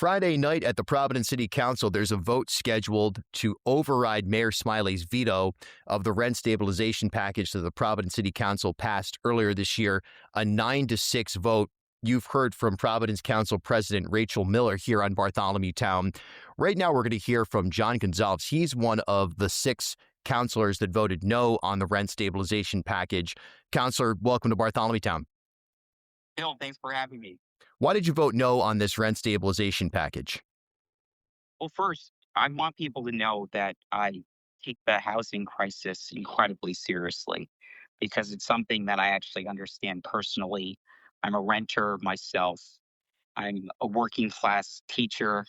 Friday night at the Providence City Council, there's a vote scheduled to override Mayor Smiley's veto of the rent stabilization package that the Providence City Council passed earlier this year, a 9-6 vote. You've heard from Providence Council President Rachel Miller here on Bartholomew Town. Right now, we're going to hear from John Gonzalez. He's one of the 6 councilors that voted no on the rent stabilization package. Councilor, welcome to Bartholomew Town. Bill, thanks for having me. Why did you vote no on this rent stabilization package? Well, first, I want people to know that I take the housing crisis incredibly seriously because it's something that I actually understand personally. I'm a renter myself. I'm a working class teacher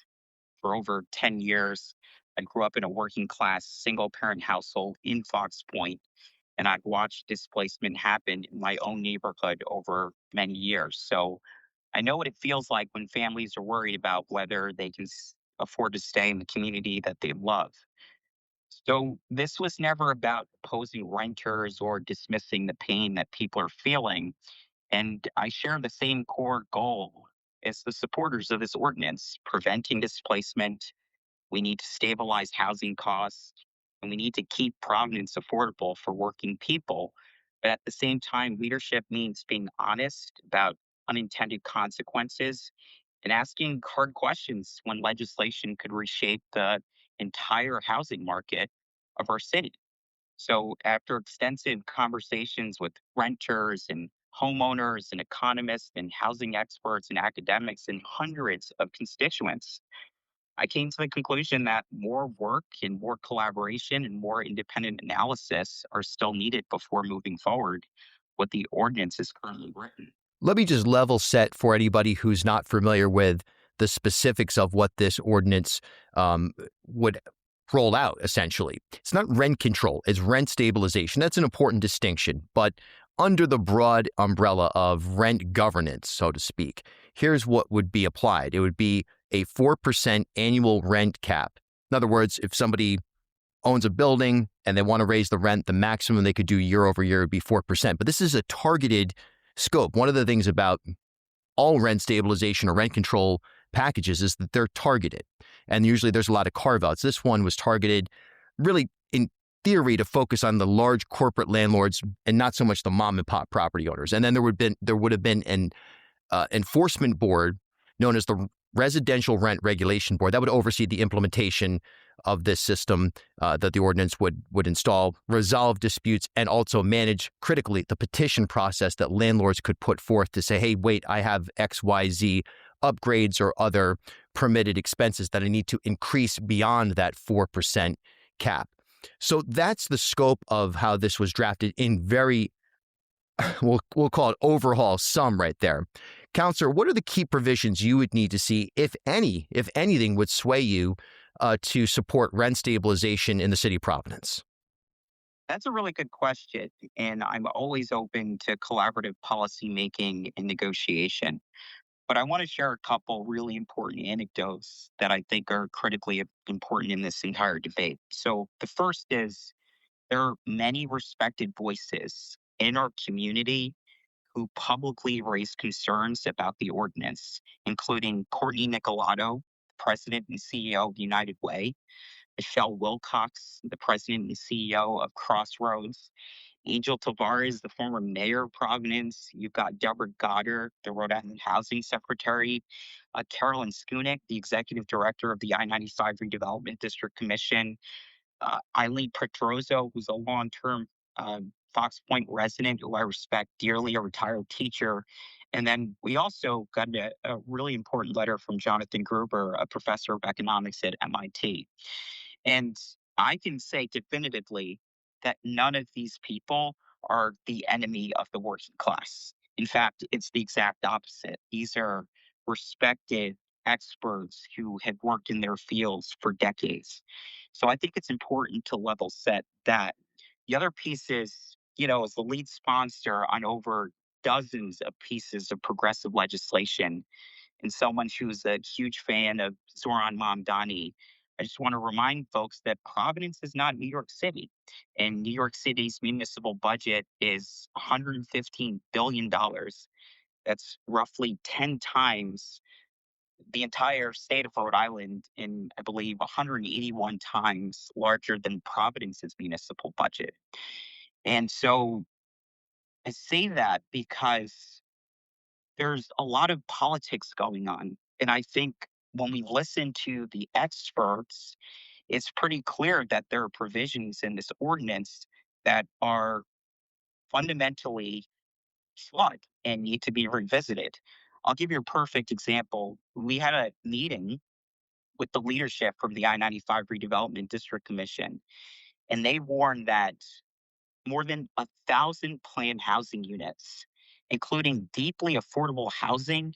for over 10 years. I grew up in a working class single parent household in Fox Point, and I've watched displacement happen in my own neighborhood over many years. So I know what it feels like when families are worried about whether they can afford to stay in the community that they love. So this was never about opposing renters or dismissing the pain that people are feeling. And I share the same core goal as the supporters of this ordinance, preventing displacement. We need to stabilize housing costs, and we need to keep Providence affordable for working people. But at the same time, leadership means being honest about unintended consequences and asking hard questions when legislation could reshape the entire housing market of our city. So, after extensive conversations with renters and homeowners and economists and housing experts and academics and hundreds of constituents, I came to the conclusion that more work and more collaboration and more independent analysis are still needed before moving forward with the ordinance is currently written. Let me just level set for anybody who's not familiar with the specifics of what this ordinance would roll out, essentially. It's not rent control, it's rent stabilization. That's an important distinction. But under the broad umbrella of rent governance, so to speak, here's what would be applied. It would be a 4% annual rent cap. In other words, if somebody owns a building and they want to raise the rent, the maximum they could do year over year would be 4%. But this is a targeted scope. One of the things about all rent stabilization or rent control packages is that they're targeted. And usually there's a lot of carve-outs. This one was targeted really in theory to focus on the large corporate landlords and not so much the mom and pop property owners. And then there would have been an enforcement board known as the Residential Rent Regulation Board that would oversee the implementation of this system that the ordinance would install, resolve disputes, and also manage critically the petition process that landlords could put forth to say, hey, wait, I have XYZ upgrades or other permitted expenses that I need to increase beyond that 4% cap. So that's the scope of how this was drafted in very, we'll call it overhaul sum right there. Councilor, what are the key provisions you would need to see, if anything, would sway you to support rent stabilization in the city of Providence? That's a really good question. And I'm always open to collaborative policy making and negotiation. But I want to share a couple really important anecdotes that I think are critically important in this entire debate. So the first is there are many respected voices in our community who publicly raised concerns about the ordinance, including Courtney Nicolato, President and CEO of United Way, Michelle Wilcox, the President and CEO of Crossroads, Angel Tavares, the former mayor of Providence. You've got Deborah Goddard, the Rhode Island Housing Secretary, Carolyn Skunik, the Executive Director of the I-95 Redevelopment District Commission, Eileen Petrozo, who's a long-term Fox Point resident who I respect dearly, a retired teacher. And then we also got a really important letter from Jonathan Gruber, a professor of economics at MIT. And I can say definitively that none of these people are the enemy of the working class. In fact, it's the exact opposite. These are respected experts who have worked in their fields for decades. So I think it's important to level set that. The other piece is, as the lead sponsor on over dozens of pieces of progressive legislation and someone who's a huge fan of Zoran Mamdani, I just want to remind folks that Providence is not New York City. And New York City's municipal budget is $115 billion. That's roughly 10 times the entire state of Rhode Island in, I believe, 181 times larger than Providence's municipal budget. And so I say that because there's a lot of politics going on. And I think when we listen to the experts, it's pretty clear that there are provisions in this ordinance that are fundamentally flawed and need to be revisited. I'll give you a perfect example. We had a meeting with the leadership from the I-95 Redevelopment District Commission, and they warned that more than 1,000 planned housing units, including deeply affordable housing,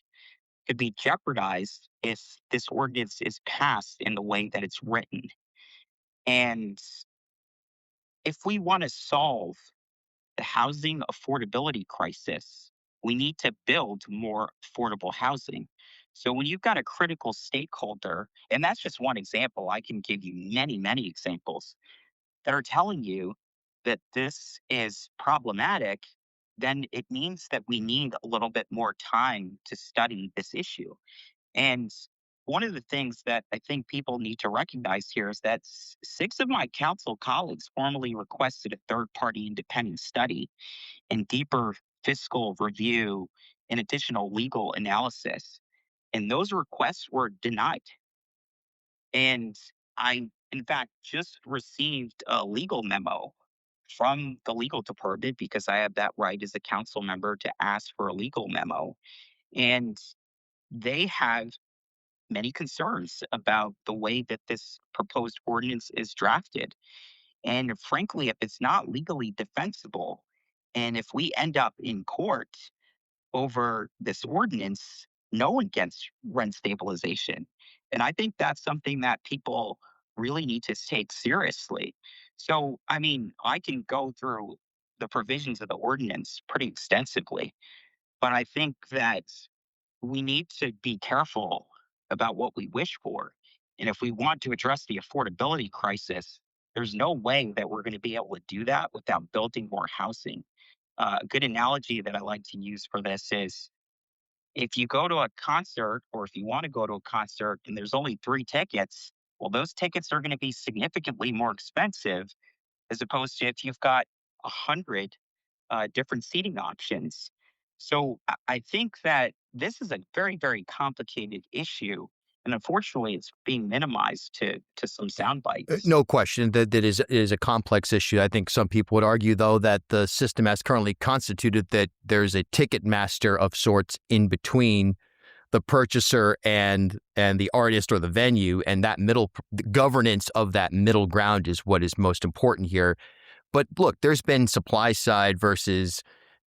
could be jeopardized if this ordinance is passed in the way that it's written. And if we want to solve the housing affordability crisis, we need to build more affordable housing. So when you've got a critical stakeholder, and that's just one example, I can give you many, many examples that are telling you that this is problematic, then it means that we need a little bit more time to study this issue. And one of the things that I think people need to recognize here is that six of my council colleagues formally requested a third party independent study and deeper fiscal review and additional legal analysis. And those requests were denied. And I, in fact, just received a legal memo from the legal department because I have that right as a council member to ask for a legal memo. And they have many concerns about the way that this proposed ordinance is drafted. And frankly, if it's not legally defensible, and if we end up in court over this ordinance, no one gets rent stabilization. And I think that's something that people really need to take seriously. So, I mean, I can go through the provisions of the ordinance pretty extensively, but I think that we need to be careful about what we wish for. And if we want to address the affordability crisis, there's no way that we're going to be able to do that without building more housing. A good analogy that I like to use for this is if you go to a concert or if you want to go to a concert and there's only 3 tickets, well, those tickets are going to be significantly more expensive as opposed to if you've got 100 different seating options. So I think that this is a very, very complicated issue. And unfortunately, it's being minimized to some sound bites. No question that is a complex issue. I think some people would argue, though, that the system as currently constituted, that there's a ticket master of sorts in between the purchaser and the artist or the venue, and that the governance of that middle ground is what is most important here. But look, there's been supply side versus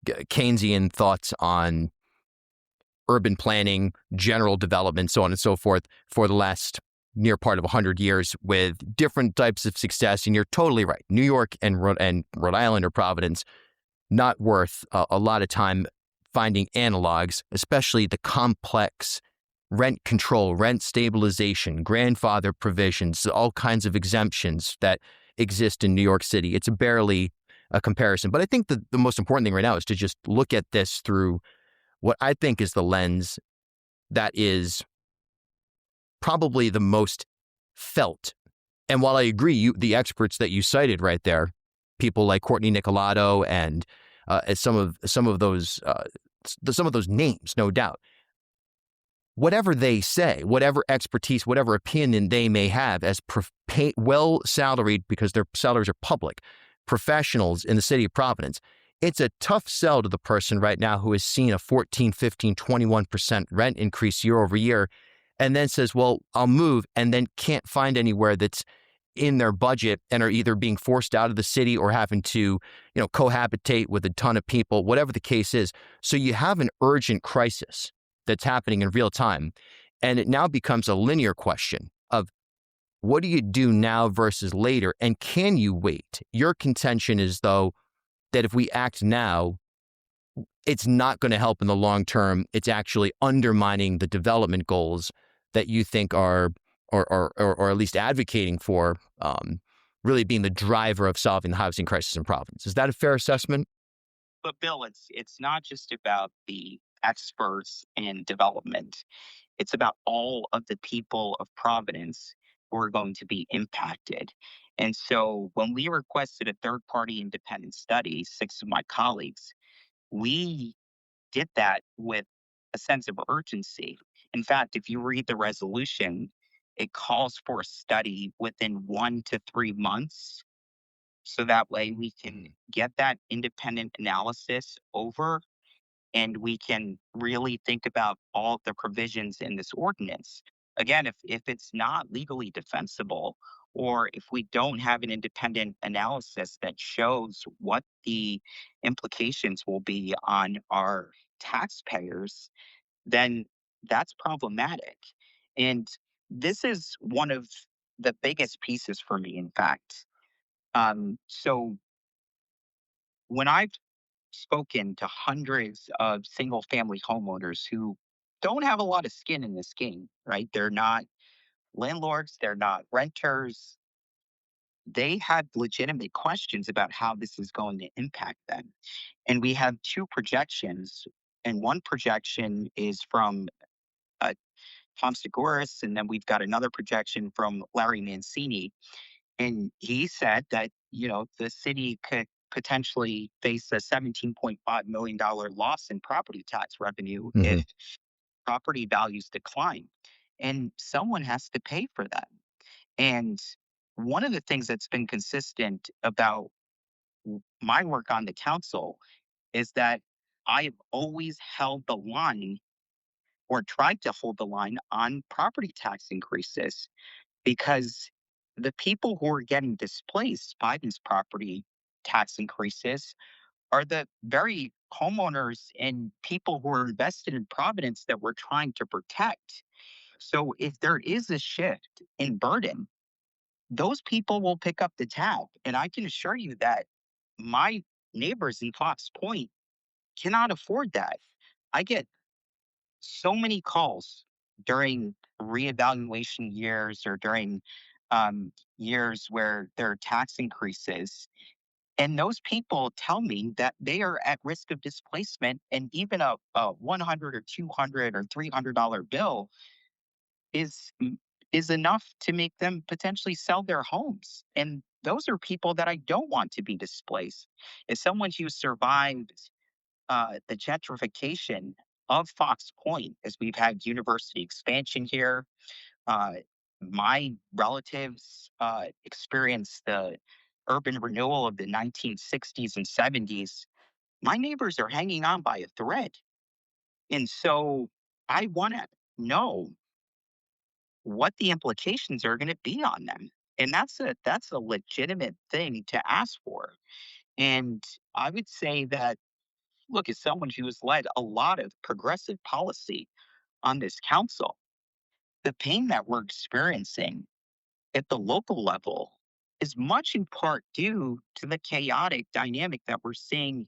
Keynesian thoughts on urban planning, general development, so on and so forth, for the last near part of 100 years with different types of success. And you're totally right. New York and Rhode Island or Providence, not worth a lot of time finding analogs, especially the complex rent control, rent stabilization, grandfather provisions, all kinds of exemptions that exist in New York City. It's barely a comparison. But I think the most important thing right now is to just look at this through what I think is the lens that is probably the most felt. And while I agree, the experts that you cited right there, people like Courtney Nicolato and some of those names, no doubt, whatever they say, whatever expertise, whatever opinion they may have as well-salaried, because their salaries are public, professionals in the city of Providence, it's a tough sell to the person right now who has seen a 14, 15, 21% rent increase year over year and then says, well, I'll move, and then can't find anywhere that's in their budget and are either being forced out of the city or having to, cohabitate with a ton of people, whatever the case is. So you have an urgent crisis that's happening in real time. And it now becomes a linear question of what do you do now versus later? And can you wait? Your contention is, though, that if we act now, it's not going to help in the long term. It's actually undermining the development goals that you think are, or at least advocating for, really being the driver of solving the housing crisis in Providence. Is that a fair assessment? But Bill, it's not just about the experts in development. It's about all of the people of Providence who are going to be impacted. And so when we requested a third party independent study, six of my colleagues, we did that with a sense of urgency. In fact, if you read the resolution, it calls for a study within 1 to 3 months. So that way we can get that independent analysis over and we can really think about all the provisions in this ordinance. Again, if it's not legally defensible, or if we don't have an independent analysis that shows what the implications will be on our taxpayers, then that's problematic. And this is one of the biggest pieces for me, in fact. So when I've spoken to hundreds of single family homeowners who don't have a lot of skin in this game, right? They're not landlords, they're not renters. They have legitimate questions about how this is going to impact them. And we have two projections. And one projection is from uh, Tom Seguris, and then we've got another projection from Larry Mancini. And he said that, the city could potentially face a $17.5 million loss in property tax revenue Hmm. if property values decline. And someone has to pay for that. And one of the things that's been consistent about my work on the council is that I have always held the line or tried to hold the line on property tax increases because the people who are getting displaced by these property tax increases are the very homeowners and people who are invested in Providence that we're trying to protect. So if there is a shift in burden, those people will pick up the tab. And I can assure you that my neighbors in Fox Point cannot afford that. I get so many calls during reevaluation years or during years where there are tax increases. And those people tell me that they are at risk of displacement, and even a 100 or 200 or $300 bill is is enough to make them potentially sell their homes. And those are people that I don't want to be displaced. As someone who survived the gentrification of Fox Point, as we've had university expansion here. Uh, my relatives experienced the urban renewal of the 1960s and 70s. My neighbors are hanging on by a thread. And so I want to know what the implications are going to be on them. And that's a legitimate thing to ask for. And I would say that, look, as someone who has led a lot of progressive policy on this council, the pain that we're experiencing at the local level is much in part due to the chaotic dynamic that we're seeing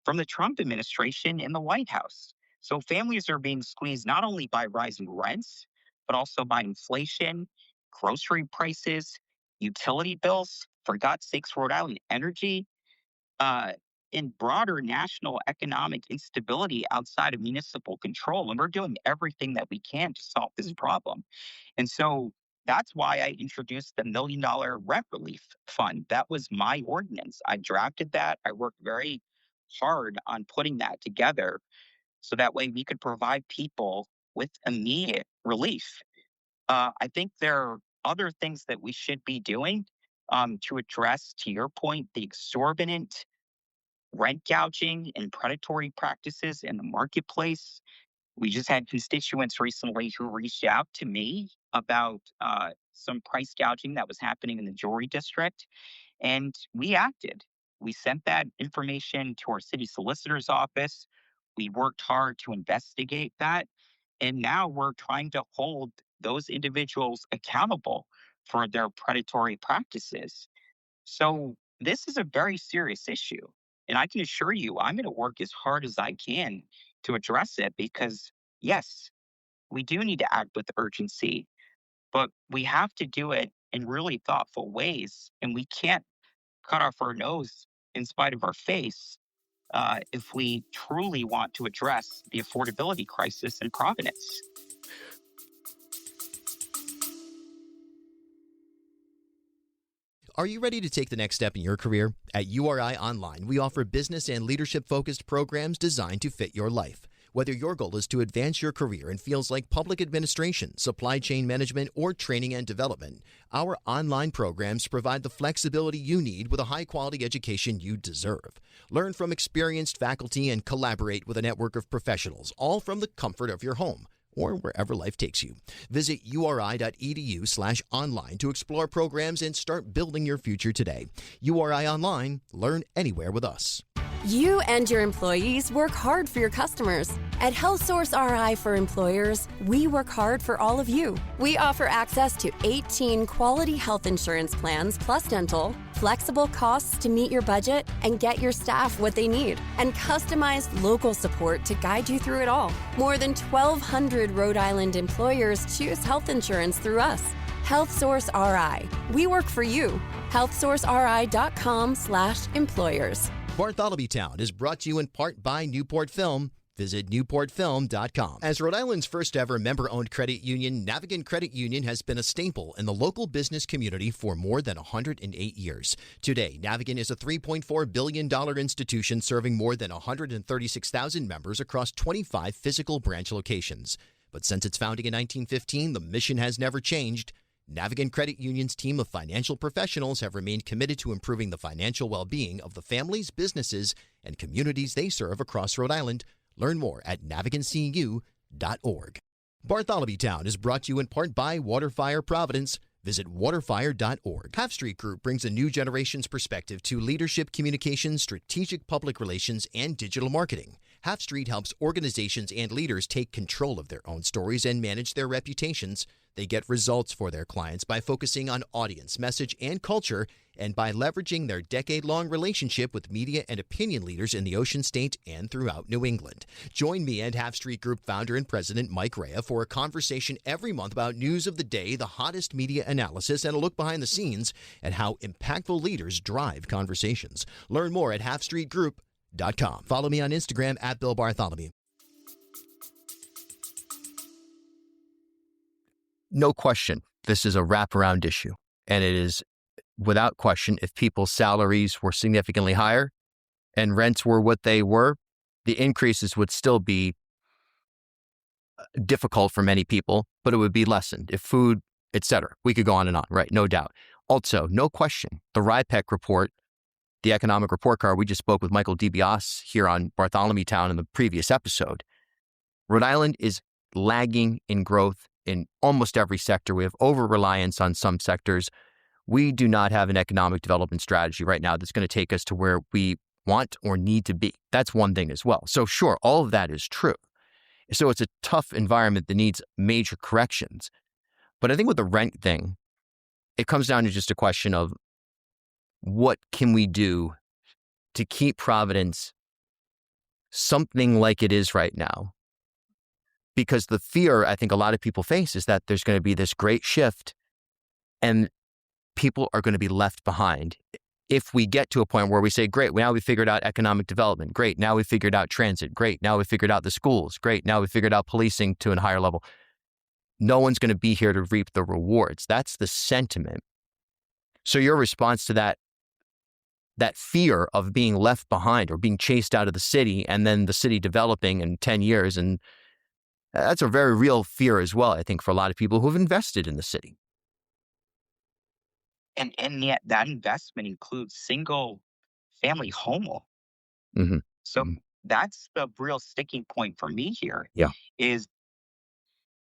from the Trump administration in the White House. So families are being squeezed not only by rising rents, but also by inflation, grocery prices, utility bills, for God's sakes, Rhode Island energy, uh, in broader national economic instability outside of municipal control. And we're doing everything that we can to solve this problem. And so that's why I introduced the $1 million rent relief fund. That was my ordinance. I drafted that. I worked very hard on putting that together so that way we could provide people with immediate relief. I think there are other things that we should be doing to address, to your point, the exorbitant rent gouging and predatory practices in the marketplace. We just had constituents recently who reached out to me about some price gouging that was happening in the jewelry district, and we acted. We sent that information to our city solicitor's office. We worked hard to investigate that, and now we're trying to hold those individuals accountable for their predatory practices. So this is a very serious issue. And I can assure you, I'm going to work as hard as I can to address it because, yes, we do need to act with urgency, but we have to do it in really thoughtful ways. And we can't cut off our nose in spite of our face if we truly want to address the affordability crisis in Providence. Are you ready to take the next step in your career? At URI Online, we offer business and leadership-focused programs designed to fit your life. Whether your goal is to advance your career in fields like public administration, supply chain management, or training and development, our online programs provide the flexibility you need with a high-quality education you deserve. Learn from experienced faculty and collaborate with a network of professionals, all from the comfort of your home or wherever life takes you. Visit uri.edu/online to explore programs and start building your future today. URI Online, learn anywhere with us. You and your employees work hard for your customers. At HealthSource RI for Employers, we work hard for all of you. We offer access to 18 quality health insurance plans plus dental, flexible costs to meet your budget and get your staff what they need, and customized local support to guide you through it all. More than 1,200 Rhode Island employers choose health insurance through us. HealthSource RI. We work for you. healthsourceri.com/employers. Bartholomew Town is brought to you in part by Newport Film. Visit newportfilm.com. As Rhode Island's first ever member-owned credit union, Navigant Credit Union has been a staple in the local business community for more than 108 years. Today, Navigant is a $3.4 billion institution serving more than 136,000 members across 25 physical branch locations. But since its founding in 1915, the mission has never changed. Navigant Credit Union's team of financial professionals have remained committed to improving the financial well-being of the families, businesses, and communities they serve across Rhode Island. Learn more at navigantcu.org. Bartholomew Town is brought to you in part by Waterfire Providence. Visit waterfire.org. Half Street Group brings a new generation's perspective to leadership communications, strategic public relations, and digital marketing. Half Street helps organizations and leaders take control of their own stories and manage their reputations. They get results for their clients by focusing on audience, message, and culture, and by leveraging their decade-long relationship with media and opinion leaders in the Ocean State and throughout New England. Join me and Half Street Group founder and president Mike Rea for a conversation every month about news of the day, the hottest media analysis, and a look behind the scenes at how impactful leaders drive conversations. Learn more at halfstreetgroup.com. Follow me on Instagram at Bill Bartholomew. No question, this is a wraparound issue. And it is, without question, if people's salaries were significantly higher and rents were what they were, the increases would still be difficult for many people, but it would be lessened. If food, etc. We could go on and on, right? No doubt. Also, no question, the RIPEC report, the economic report card, we just spoke with Michael DiBiase here on Bartholomew Town in the previous episode. Rhode Island is lagging in growth in almost every sector. We have over-reliance on some sectors. We do not have an economic development strategy right now that's going to take us to where we want or need to be. That's one thing as well. So sure, all of that is true. So it's a tough environment that needs major corrections. But I think with the rent thing, it comes down to just a question of what can we do to keep Providence something like it is right now? Because the fear I think a lot of people face is that there's going to be this great shift and people are going to be left behind. If we get to a point where we say, great, now we figured out economic development. Great, now we figured out transit. Great, now we figured out the schools. Great, now we figured out policing to a higher level. No one's going to be here to reap the rewards. That's the sentiment. So your response to that fear of being left behind or being chased out of the city and then the city developing in 10 years, and that's a very real fear as well, I think, for a lot of people who've invested in the city. And yet that investment includes single family home. Mm-hmm. So that's the real sticking point for me here. Yeah. Is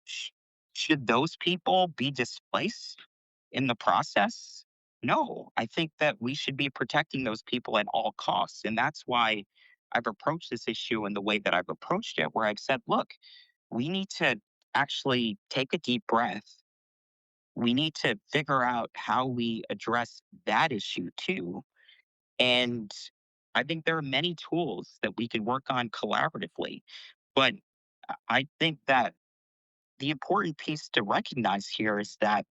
should those people be displaced in the process? No, I think that we should be protecting those people at all costs. And that's why I've approached this issue in the way that I've approached it, where I've said, look, we need to actually take a deep breath. We need to figure out how we address that issue too. And I think there are many tools that we can work on collaboratively. But I think that the important piece to recognize here is that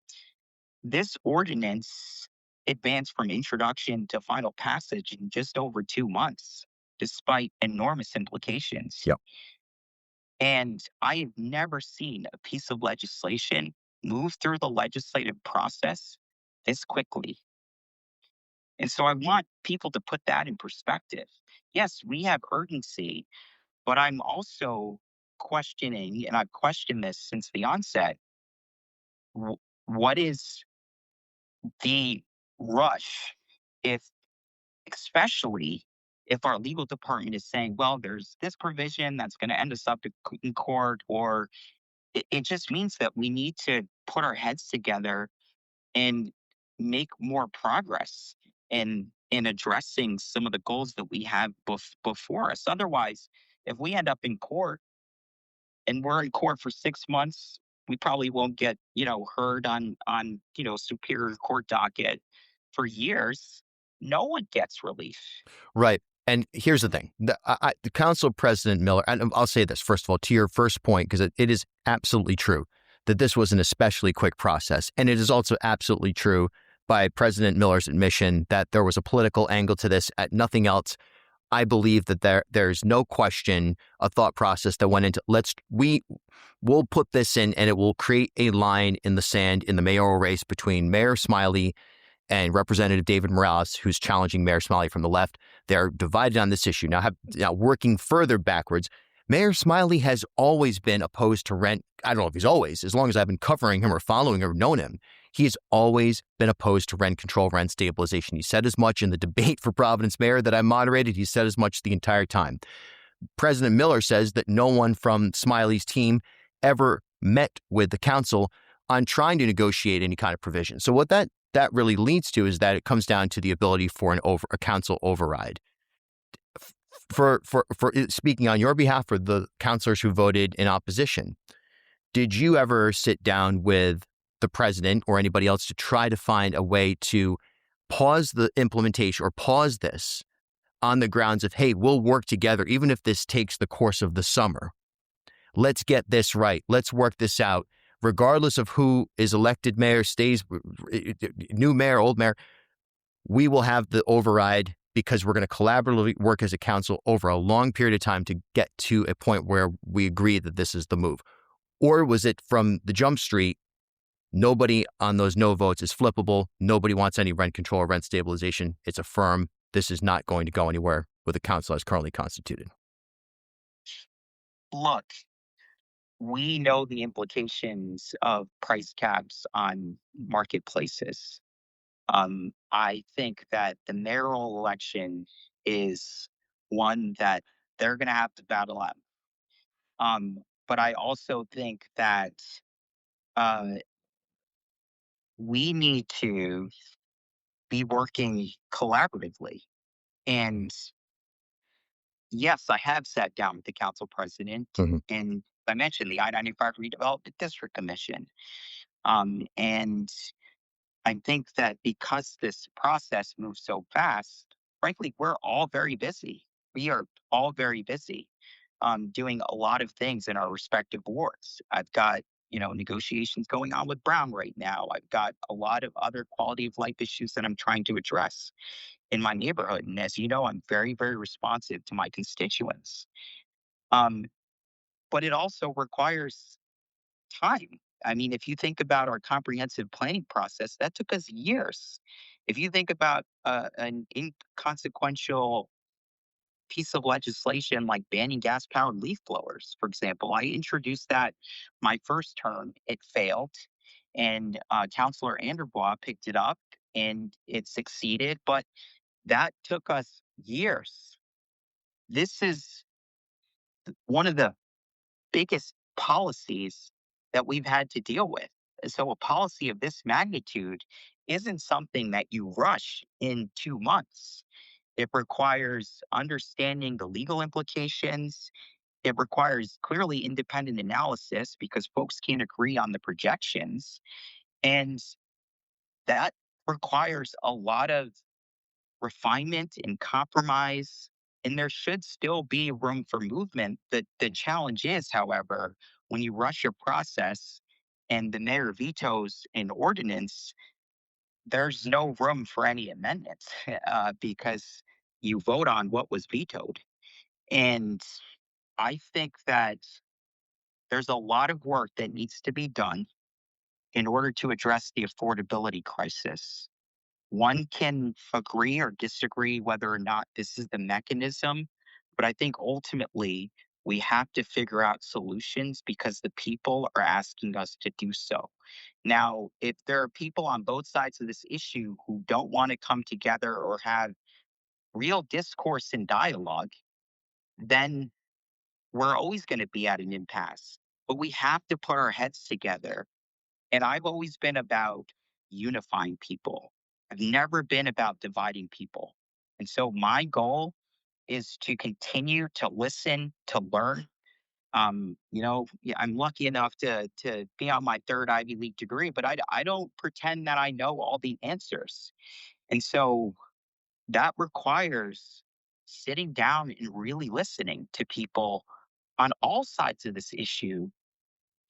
this ordinance advanced from introduction to final passage in just over 2 months, despite enormous implications. Yep. And I have never seen a piece of legislation move through the legislative process this quickly. And so I want people to put that in perspective. Yes, we have urgency, but I'm also questioning, and I've questioned this since the onset, what is the rush if, especially if our legal department is saying, well, there's this provision that's going to end us up in court, or it just means that we need to put our heads together and make more progress in addressing some of the goals that we have before us. Otherwise, if we end up in court and we're in court for 6 months, we probably won't get, heard on superior court docket for years. No one gets relief. Right. And here's the thing. The Council President Miller, and I'll say this, first of all, to your first point, because it is absolutely true that this was an especially quick process. And it is also absolutely true by President Miller's admission that there was a political angle to this. At nothing else, I believe that there's no question a thought process that went into we'll put this in, and it will create a line in the sand in the mayoral race between Mayor Smiley and Representative David Morales, who's challenging Mayor Smiley from the left. They're divided on this issue. Now, working further backwards, Mayor Smiley has always been opposed to rent. I don't know if he's always, as long as I've been covering him or following or known him, he has always been opposed to rent control, rent stabilization. He said as much in the debate for Providence mayor that I moderated. He said as much the entire time. President Miller says that no one from Smiley's team ever met with the council on trying to negotiate any kind of provision. So what that really leads to is that it comes down to the ability for a council override. For speaking on your behalf, for the councilors who voted in opposition, did you ever sit down with the president or anybody else to try to find a way to pause the implementation or pause this on the grounds of, hey, we'll work together, even if this takes the course of the summer? Let's get this right. Let's work this out. Regardless of who is elected mayor, stays, new mayor, old mayor, we will have the override because we're going to collaboratively work as a council over a long period of time to get to a point where we agree that this is the move? Or was it from the jump street, nobody on those no votes is flippable, nobody wants any rent control or rent stabilization, it's a firm, this is not going to go anywhere with the council as currently constituted? Look, we know the implications of price caps on marketplaces. I think that the mayoral election is one that they're going to have to battle out. But I also think that uh, we need to be working collaboratively. And yes, I have sat down with the council president, Mhm. and I mentioned the I-95 Redevelopment District Commission. And I think that because this process moves so fast, frankly, we're all very busy. We are all very busy doing a lot of things in our respective wards. I've got, negotiations going on with Brown right now. I've got a lot of other quality of life issues that I'm trying to address in my neighborhood. And as you know, I'm very, very responsive to my constituents. Um, but it also requires time. I mean, if you think about our comprehensive planning process, that took us years. If you think about an inconsequential piece of legislation like banning gas powered leaf blowers, for example, I introduced that my first term, it failed. And Councilor Anderbaugh picked it up and it succeeded, but that took us years. This is one of the biggest policies that we've had to deal with. So a policy of this magnitude isn't something that you rush in 2 months. It requires understanding the legal implications. It requires clearly independent analysis because folks can't agree on the projections. And that requires a lot of refinement and compromise, and there should still be room for movement. The challenge is, however, when you rush your process and the mayor vetoes an ordinance, there's no room for any amendments because you vote on what was vetoed. And I think that there's a lot of work that needs to be done in order to address the affordability crisis. one can agree or disagree whether or not this is the mechanism, but I think ultimately we have to figure out solutions because the people are asking us to do so. Now, if there are people on both sides of this issue who don't want to come together or have real discourse and dialogue, then we're always going to be at an impasse. But we have to put our heads together. And I've always been about unifying people. I've never been about dividing people. And so my goal is to continue to listen, to learn. Yeah, I'm lucky enough to be on my third Ivy League degree, but I don't pretend that I know all the answers. And so that requires sitting down and really listening to people on all sides of this issue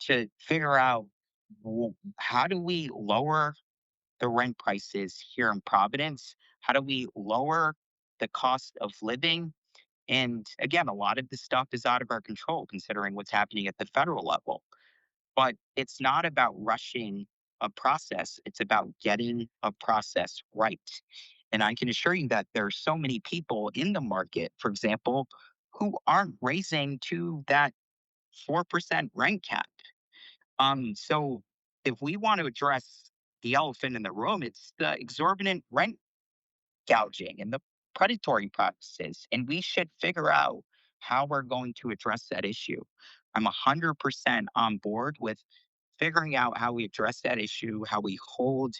to figure out, how do we lower the rent prices here in Providence? How do we lower the cost of living? And again, a lot of this stuff is out of our control considering what's happening at the federal level. But it's not about rushing a process, it's about getting a process right. And I can assure you that there are so many people in the market, for example, who aren't raising to that 4% rent cap. So if we want to address the elephant in the room, it's the exorbitant rent gouging and the predatory practices. And we should figure out how we're going to address that issue. I'm 100% on board with figuring out how we address that issue, how we hold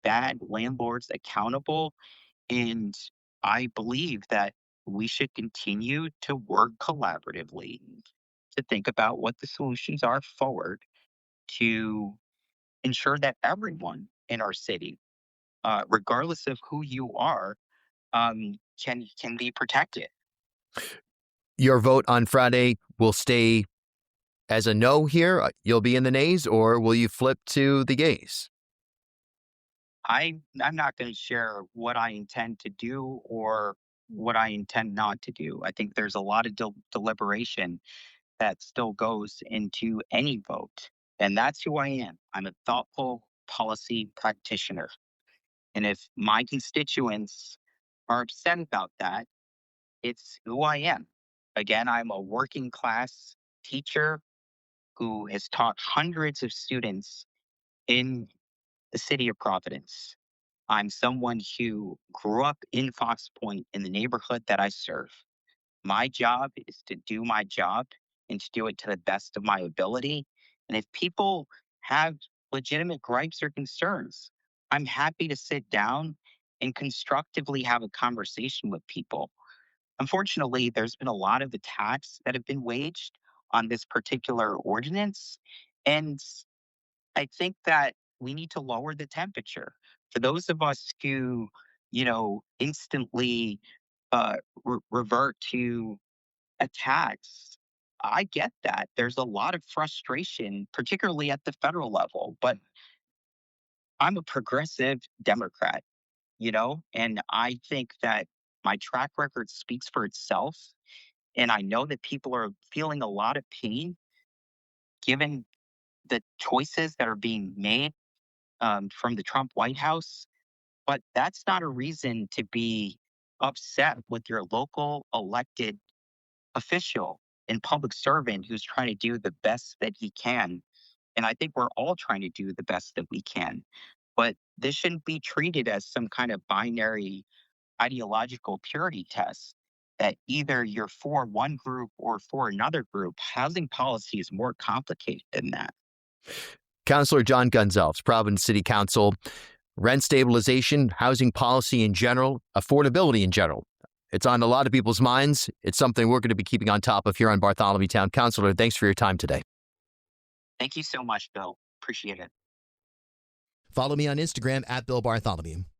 bad landlords accountable. And I believe that we should continue to work collaboratively to think about what the solutions are forward to ensure that everyone in our city, regardless of who you are, can be protected. Your vote on Friday will stay as a no here? You'll be in the nays, or will you flip to the yays? I'm not going to share what I intend to do or what I intend not to do. I think there's a lot of deliberation that still goes into any vote. And that's who I am. I'm a thoughtful policy practitioner. And if my constituents are upset about that, it's who I am. Again, I'm a working class teacher who has taught hundreds of students in the city of Providence. I'm someone who grew up in Fox Point in the neighborhood that I serve. My job is to do my job and to do it to the best of my ability. And if people have legitimate gripes or concerns, I'm happy to sit down and constructively have a conversation with people. Unfortunately, there's been a lot of attacks that have been waged on this particular ordinance. And I think that we need to lower the temperature. For those of us who, instantly revert to attacks, I get that. There's a lot of frustration, particularly at the federal level, but I'm a progressive Democrat, and I think that my track record speaks for itself. And I know that people are feeling a lot of pain given the choices that are being made from the Trump White House. But that's not a reason to be upset with your local elected official and public servant who's trying to do the best that he can. And I think we're all trying to do the best that we can. But this shouldn't be treated as some kind of binary ideological purity test that either you're for one group or for another group. Housing policy is more complicated than that. Councilor John Gonzalez, Providence City Council, rent stabilization, housing policy in general, affordability in general. It's on a lot of people's minds. It's something we're going to be keeping on top of here on Bartholomew Town. Councilor, thanks for your time today. Thank you so much, Bill. Appreciate it. Follow me on Instagram at Bill Bartholomew.